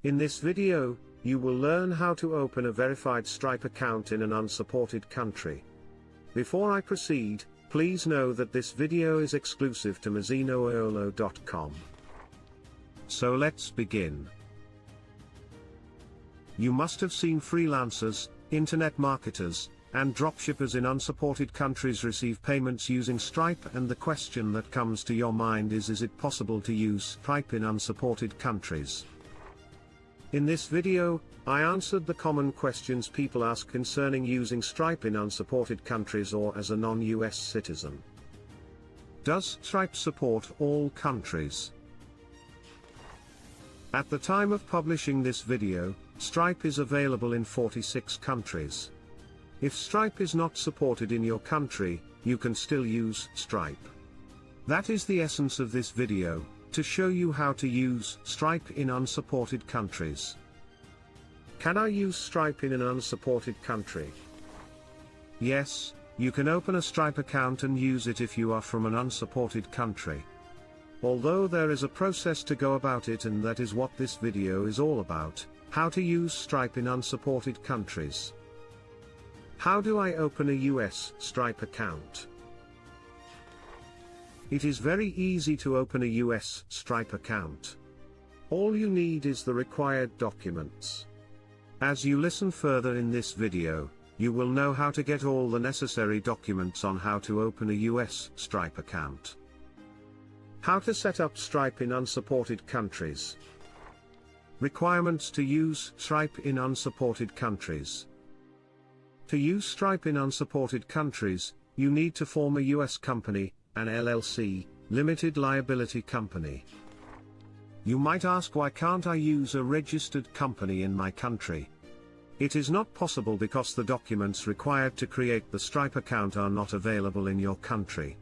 In this video, you will learn how to open a verified Stripe account in an unsupported country. Before I proceed, please know that this video is exclusive to mazzinoiolo.com. So let's begin. You must have seen freelancers, internet marketers, and dropshippers in unsupported countries receive payments using Stripe, and the question that comes to your mind is it possible to use Stripe in unsupported countries? In this video, I answered the common questions people ask concerning using Stripe in unsupported countries or as a non-US citizen. Does Stripe support all countries? At the time of publishing this video, Stripe is available in 46 countries. If Stripe is not supported in your country, you can still use Stripe. That is the essence of this video, to show you how to use Stripe in unsupported countries. Can I use Stripe in an unsupported country? Yes, you can open a Stripe account and use it if you are from an unsupported country. Although there is a process to go about it, and that is what this video is all about, how to use Stripe in unsupported countries. How do I open a US Stripe account? It is very easy to open a US Stripe account. All you need is the required documents. As you listen further in this video, you will know how to get all the necessary documents on how to open a US Stripe account. How to set up Stripe in unsupported countries. Requirements to use Stripe in unsupported countries. To use Stripe in unsupported countries, you need to form a US company, an LLC, limited liability company. You might ask, why can't I use a registered company in my country? It is not possible because the documents required to create the Stripe account are not available in your country.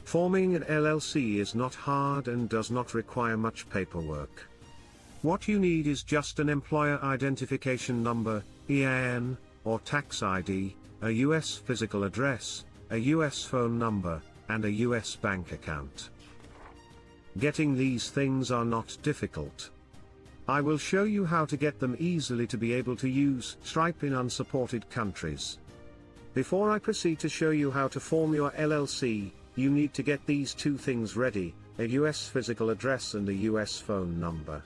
Forming an LLC is not hard and does not require much paperwork. What you need is just an employer identification number, EIN, or tax ID, a US physical address, a US phone number, and a US bank account. Getting these things are not difficult. I will show you how to get them easily to be able to use Stripe in unsupported countries. Before I proceed to show you how to form your LLC, you need to get these two things ready, a US physical address and a US phone number.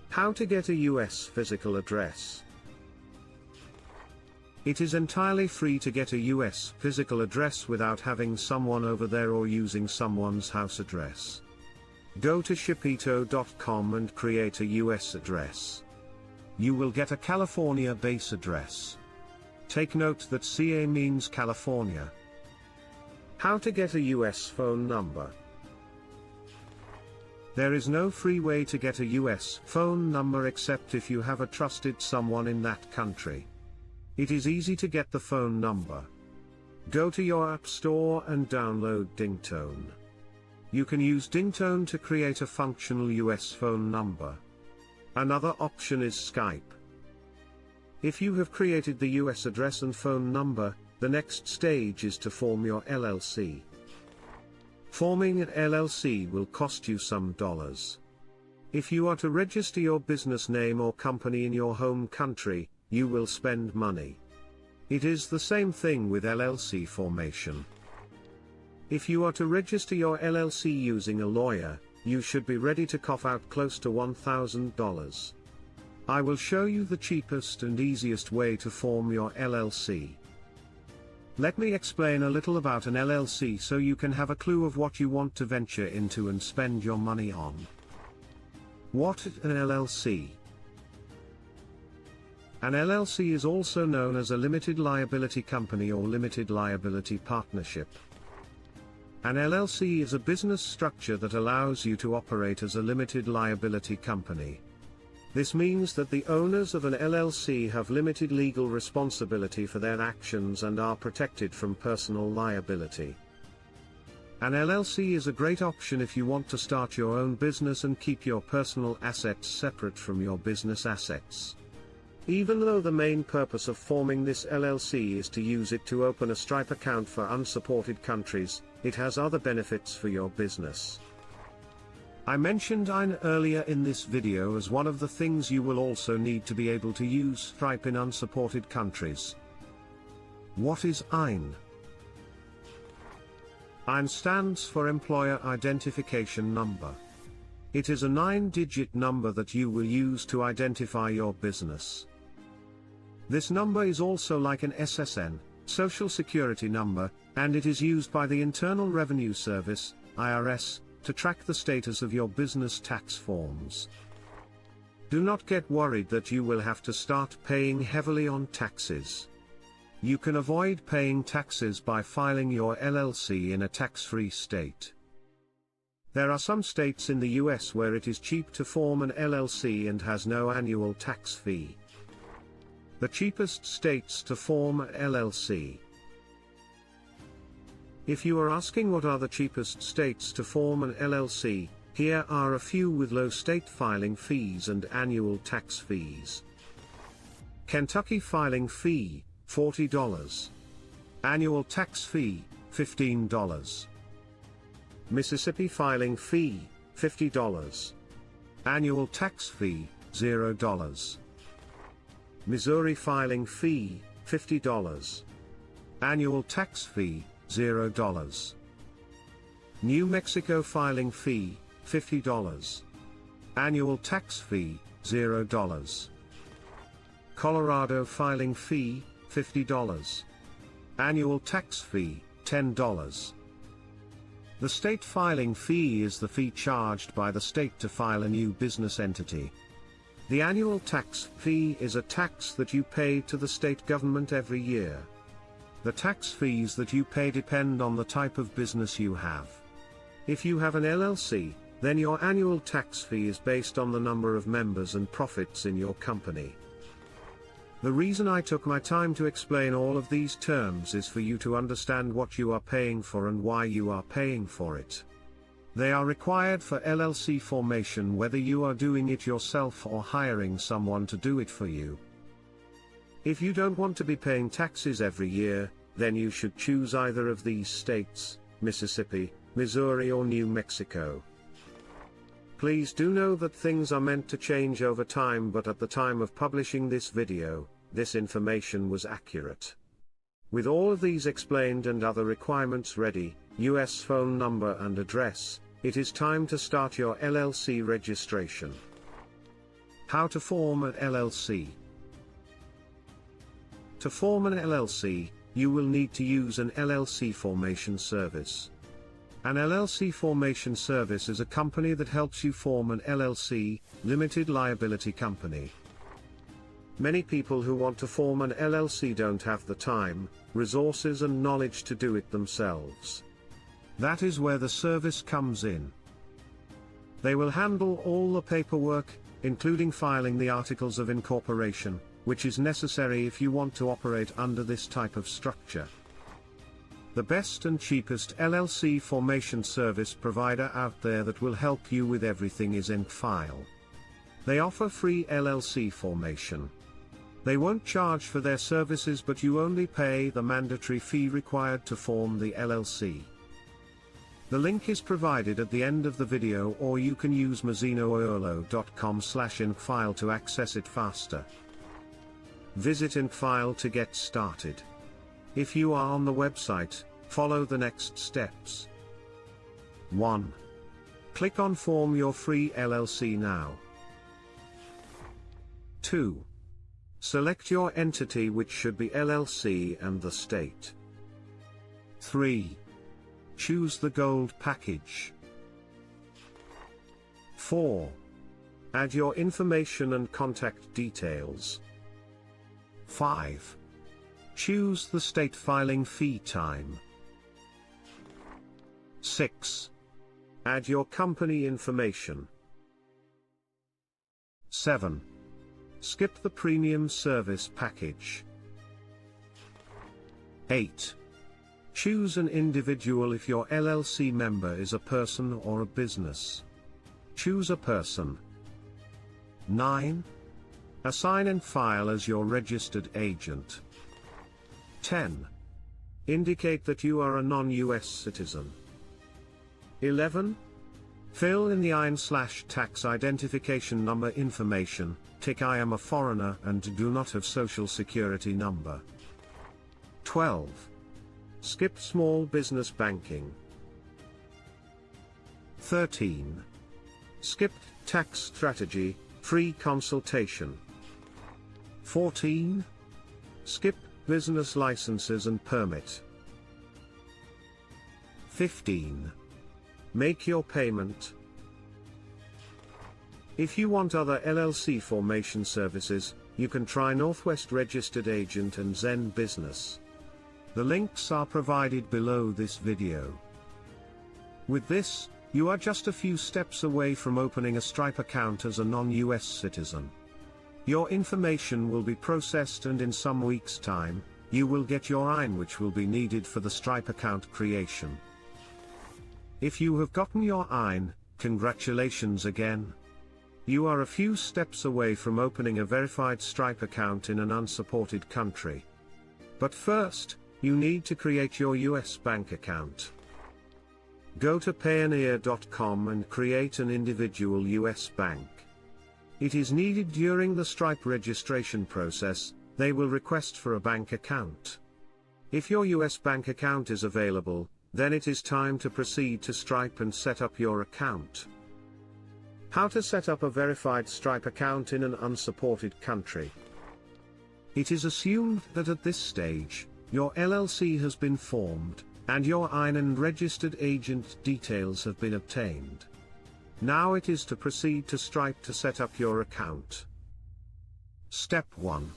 How to get a US physical address? It is entirely free to get a US physical address without having someone over there or using someone's house address. Go to shipito.com and create a US address. You will get a California base address. Take note that CA means California. How to get a US phone number? There is no free way to get a US phone number except if you have a trusted someone in that country. It is easy to get the phone number. Go to your App Store and download Dingtone. You can use Dingtone to create a functional US phone number. Another option is Skype. If you have created the US address and phone number, the next stage is to form your LLC. Forming an LLC will cost you some dollars. If you are to register your business name or company in your home country, you will spend money. It is the same thing with LLC formation. If you are to register your LLC using a lawyer, you should be ready to cough out close to $1,000. I will show you the cheapest and easiest way to form your LLC. Let me explain a little about an LLC so you can have a clue of what you want to venture into and spend your money on. What is an LLC? An LLC is also known as a limited liability company or limited liability partnership. An LLC is a business structure that allows you to operate as a limited liability company. This means that the owners of an LLC have limited legal responsibility for their actions and are protected from personal liability. An LLC is a great option if you want to start your own business and keep your personal assets separate from your business assets. Even though the main purpose of forming this LLC is to use it to open a Stripe account for unsupported countries, it has other benefits for your business. I mentioned Ein earlier in this video as one of the things you will also need to be able to use Stripe in unsupported countries. What is Ein? Ein stands for Employer Identification Number. It is a 9-digit number that you will use to identify your business. This number is also like an SSN, Social Security number, and it is used by the Internal Revenue Service, IRS, to track the status of your business tax forms. Do not get worried that you will have to start paying heavily on taxes. You can avoid paying taxes by filing your LLC in a tax-free state. There are some states in the US where it is cheap to form an LLC and has no annual tax fee. The cheapest states to form an LLC. If you are asking what are the cheapest states to form an LLC, here are a few with low state filing fees and annual tax fees. Kentucky filing fee, $40. Annual tax fee, $15. Mississippi filing fee, $50. Annual tax fee, $0. Missouri filing fee, $50. Annual tax fee, $0. New Mexico filing fee, $50. Annual tax fee, $0. Colorado filing fee, $50. Annual tax fee, $10. The state filing fee is the fee charged by the state to file a new business entity. The annual tax fee is a tax that you pay to the state government every year. The tax fees that you pay depend on the type of business you have. If you have an LLC, then your annual tax fee is based on the number of members and profits in your company. The reason I took my time to explain all of these terms is for you to understand what you are paying for and why you are paying for it. They are required for LLC formation whether you are doing it yourself or hiring someone to do it for you. If you don't want to be paying taxes every year, then you should choose either of these states, Mississippi, Missouri or New Mexico. Please do know that things are meant to change over time, but at the time of publishing this video, this information was accurate. With all of these explained and other requirements ready, US phone number and address, it is time to start your LLC registration. How to form an LLC. To form an LLC, you will need to use an LLC formation service. An LLC formation service is a company that helps you form an LLC, limited liability company. Many people who want to form an LLC don't have the time, resources and knowledge to do it themselves. That is where the service comes in. They will handle all the paperwork, including filing the articles of incorporation, which is necessary if you want to operate under this type of structure. The best and cheapest LLC formation service provider out there that will help you with everything is File. They offer free LLC formation. They won't charge for their services, but you only pay the mandatory fee required to form the LLC. The link is provided at the end of the video, or you can use mazzinoiolo.com/incfile to access it faster. Visit Incfile to get started. If you are on the website, follow the next steps. 1. Click on Form your free LLC now. 2. Select your entity, which should be LLC and the state. 3. Choose the Gold package. 4. Add your information and contact details. 5. Choose the state filing fee time. 6. Add your company information. 7. Skip the premium service package. 8. Choose an individual if your LLC member is a person or a business. Choose a person. 9. Assign Incfile as your registered agent. 10. Indicate that you are a non-US citizen. 11. Fill in the IN/tax identification number information, tick I am a foreigner and do not have social security number. 12. Skip small business banking. 13. Skip tax strategy, free consultation. 14. Skip business licenses and permit. 15. Make your payment. If you want other LLC formation services, you can try Northwest Registered Agent and Zen Business. The links are provided below this video. With this, you are just a few steps away from opening a Stripe account as a non-US citizen. Your information will be processed and in some weeks' time, you will get your IN, which will be needed for the Stripe account creation. If you have gotten your IN, congratulations again. You are a few steps away from opening a verified Stripe account in an unsupported country. But first, you need to create your US bank account. Go to Payoneer.com and create an individual US bank. It is needed during the Stripe registration process. They will request for a bank account. If your US bank account is available, then it is time to proceed to Stripe and set up your account. How to set up a verified Stripe account in an unsupported country. It is assumed that at this stage, your LLC has been formed, and your IN and registered agent details have been obtained. Now it is to proceed to Stripe to set up your account. Step 1.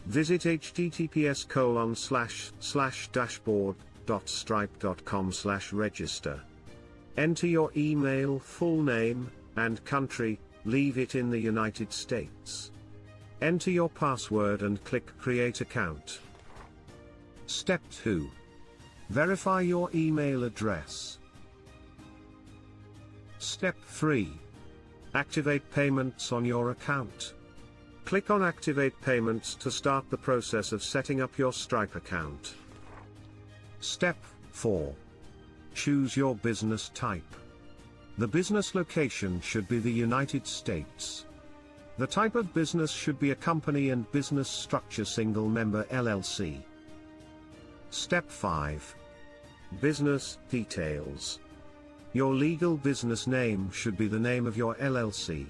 Visit https://dashboard.stripe.com/register. Enter your email, full name, and country, leave it in the United States. Enter your password and click Create Account. Step 2. Verify your email address. Step 3. Activate payments on your account. Click on Activate Payments to start the process of setting up your Stripe account. Step 4. Choose your business type. The business location should be the United States. The type of business should be a company and business structure single member LLC. Step 5. Business details. Your legal business name should be the name of your LLC.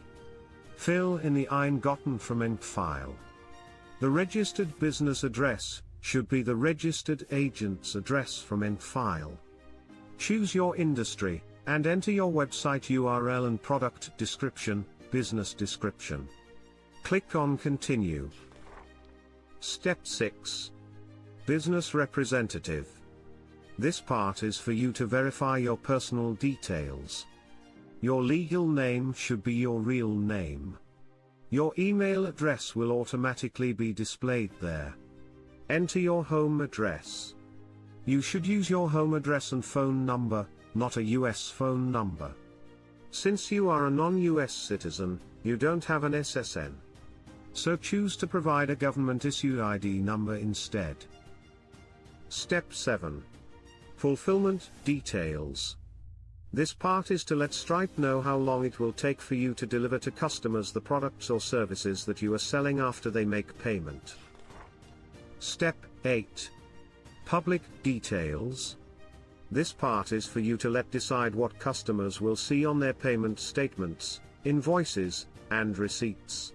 Fill in the IN gotten from ENC file. The registered business address should be the registered agent's address from ENC file. Choose your industry, and enter your website URL and product description, business description. Click on Continue. Step 6. Business representative. This part is for you to verify your personal details. Your legal name should be your real name. Your email address will automatically be displayed there. Enter your home address. You should use your home address and phone number, not a US phone number. Since you are a non-US citizen, you don't have an SSN. So choose to provide a government-issued ID number instead. Step 7. Fulfillment details. This part is to let Stripe know how long it will take for you to deliver to customers the products or services that you are selling after they make payment. Step 8. Public details. This part is for you to let decide what customers will see on their payment statements, invoices, and receipts.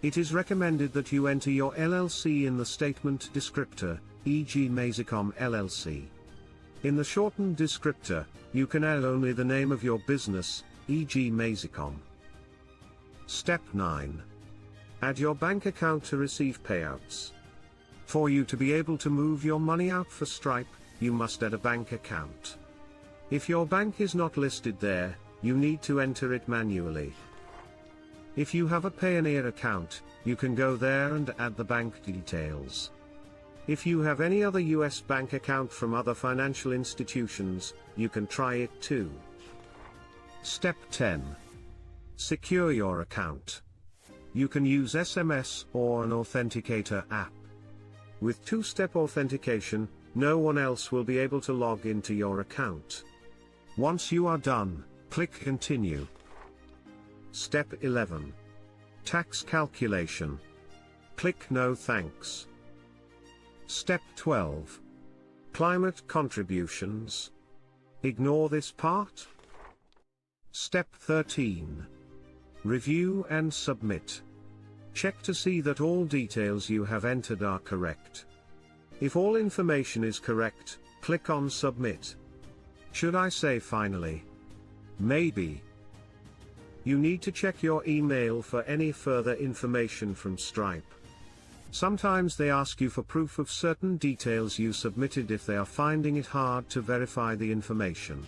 It is recommended that you enter your LLC in the statement descriptor, e.g. Mazicom LLC. In the shortened descriptor, you can add only the name of your business, e.g. Mazicom. Step 9. Add your bank account to receive payouts. For you to be able to move your money out for Stripe, you must add a bank account. If your bank is not listed there, you need to enter it manually. If you have a Payoneer account, you can go there and add the bank details. If you have any other US bank account from other financial institutions, you can try it too. Step 10. Secure your account. You can use SMS or an authenticator app. With two-step authentication, no one else will be able to log into your account. Once you are done, Click Continue. Step 11. Tax calculation. Click No thanks. Step 12. Climate contributions. Ignore this part. Step 13. Review and submit. Check to see that all details you have entered are correct. If all information is correct, click on Submit. Should I say finally? Maybe. You need to check your email for any further information from Stripe. Sometimes they ask you for proof of certain details you submitted if they are finding it hard to verify the information.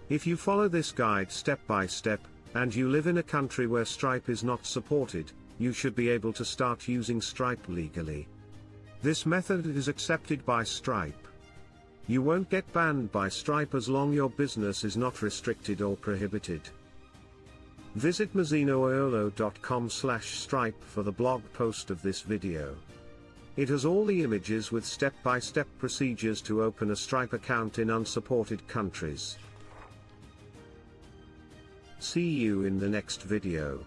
If you follow this guide step by step, and you live in a country where Stripe is not supported, you should be able to start using Stripe legally. This method is accepted by Stripe. You won't get banned by Stripe as long as your business is not restricted or prohibited. Visit mazzinoiolo.com/stripe for the blog post of this video. It has all the images with step-by-step procedures to open a Stripe account in unsupported countries. See you in the next video.